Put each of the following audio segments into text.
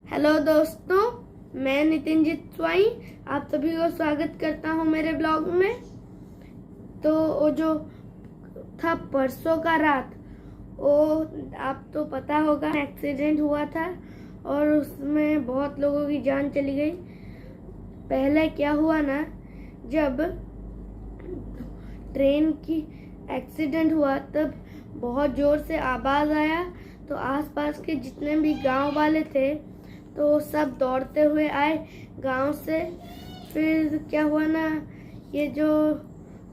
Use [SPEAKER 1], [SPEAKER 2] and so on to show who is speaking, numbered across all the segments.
[SPEAKER 1] Hello दोस्तों, मैं नितिनजीत स्वाई आप सभी को स्वागत करता हूं मेरे ब्लॉग में। तो वो जो था परसों का रात, वो आप तो पता होगा एक्सीडेंट हुआ था और उसमें बहुत लोगों की जान चली गई। पहले क्या हुआ ना, जब ट्रेन की एक्सीडेंट हुआ तब बहुत ज़ोर से आवाज़ आया, तो आसपास के जितने भी गांव वाले थे तो सब दौड़ते हुए आए गांव से। फिर क्या हुआ ना, ये जो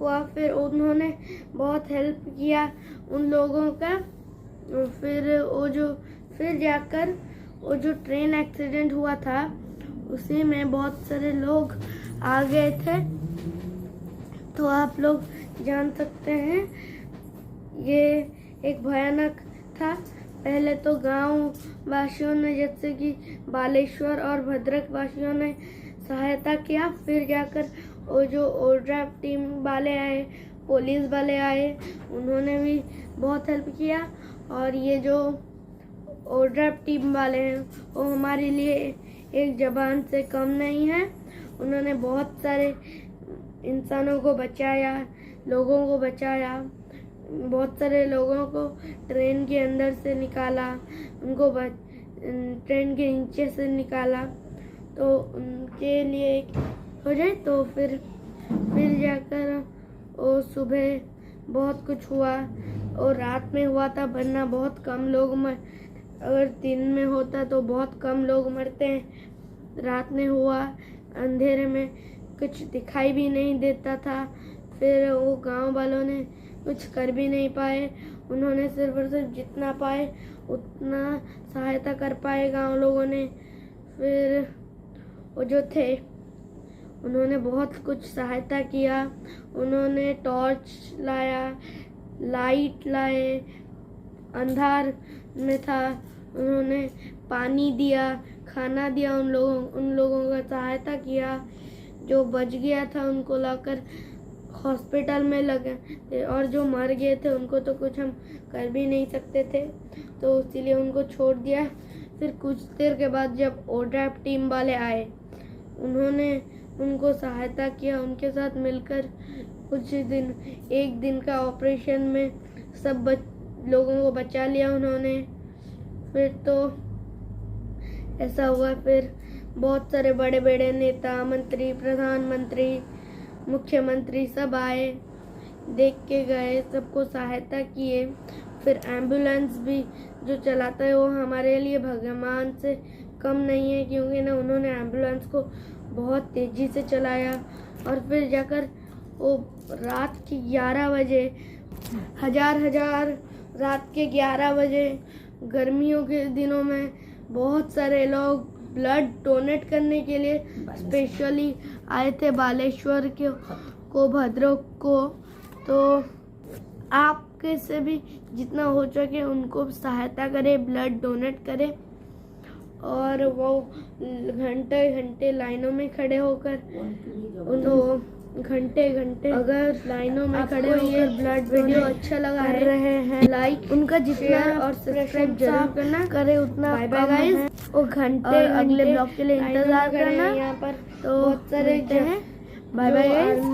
[SPEAKER 1] हुआ फिर उन्होंने बहुत हेल्प किया उन लोगों का। फिर जाकर वो जो ट्रेन एक्सीडेंट हुआ था उसी में बहुत सारे लोग आ गए थे। तो आप लोग जान सकते हैं ये एक भयानक था। पहले तो गांव वासियों ने, जैसे कि बालेश्वर और भद्रक वासियों ने सहायता किया। फिर जाकर वो जो ओड्राफ टीम वाले आए, पुलिस वाले आए, उन्होंने भी बहुत हेल्प किया। और ये जो ओड्राफ टीम वाले हैं वो हमारे लिए एक जवान से कम नहीं है। उन्होंने बहुत सारे इंसानों को बचाया, लोगों को बचाया, बहुत सारे लोगों को ट्रेन के अंदर से निकाला, उनको ट्रेन के नीचे से निकाला। तो उनके लिए हो जाए तो फिर जाकर वो सुबह बहुत कुछ हुआ और रात में हुआ था, वरना बहुत कम लोग अगर दिन में होता तो बहुत कम लोग मरते हैं। रात में हुआ, अंधेरे में कुछ दिखाई भी नहीं देता था। फिर वो गांव वालों ने कुछ कर भी नहीं पाए, उन्होंने सिर्फ और सिर्फ जितना पाए उतना सहायता कर पाए गांव लोगों ने। फिर वो जो थे उन्होंने बहुत कुछ सहायता किया। उन्होंने टॉर्च लाया, लाइट लाए, अंधार में था, उन्होंने पानी दिया, खाना दिया, उन लोगों का सहायता किया। जो बच गया था उनको लाकर हॉस्पिटल में लगे, और जो मर गए थे उनको तो कुछ हम कर भी नहीं सकते थे, तो इसीलिए उनको छोड़ दिया। फिर कुछ देर के बाद जब ओड्राफ टीम वाले आए, उन्होंने उनको सहायता किया। उनके साथ मिलकर एक दिन का ऑपरेशन में सब लोगों को बचा लिया उन्होंने। फिर तो ऐसा हुआ, फिर बहुत सारे बड़े बड़े नेता, मंत्री, प्रधानमंत्री, मुख्यमंत्री सब आए, देख के गए, सबको सहायता किए। फिर एम्बुलेंस भी जो चलाता है वो हमारे लिए भगवान से कम नहीं है, क्योंकि ना उन्होंने एम्बुलेंस को बहुत तेज़ी से चलाया। और फिर जाकर वो रात के 11 बजे, हजार रात के 11 बजे गर्मियों के दिनों में बहुत सारे लोग ब्लड डोनेट करने के लिए स्पेशली आए थे बालेश्वर को भद्रक को। तो आपके से भी जितना हो सके उनको सहायता करें, ब्लड डोनेट करें। और वो घंटे लाइनों में खड़े होकर घंटे अगर लाइनों में खड़े होकर ब्लड वीडियो अच्छा लगा रहे हैं, लाइक उनका जितना और सब्सक्राइब जरूर करना करे उतना। बाय बाय गाइस, वो घंटे अगले ब्लॉग के लिए इंतजार करना। यहाँ पर तो बहुत सारे हैं। Bye bye guys.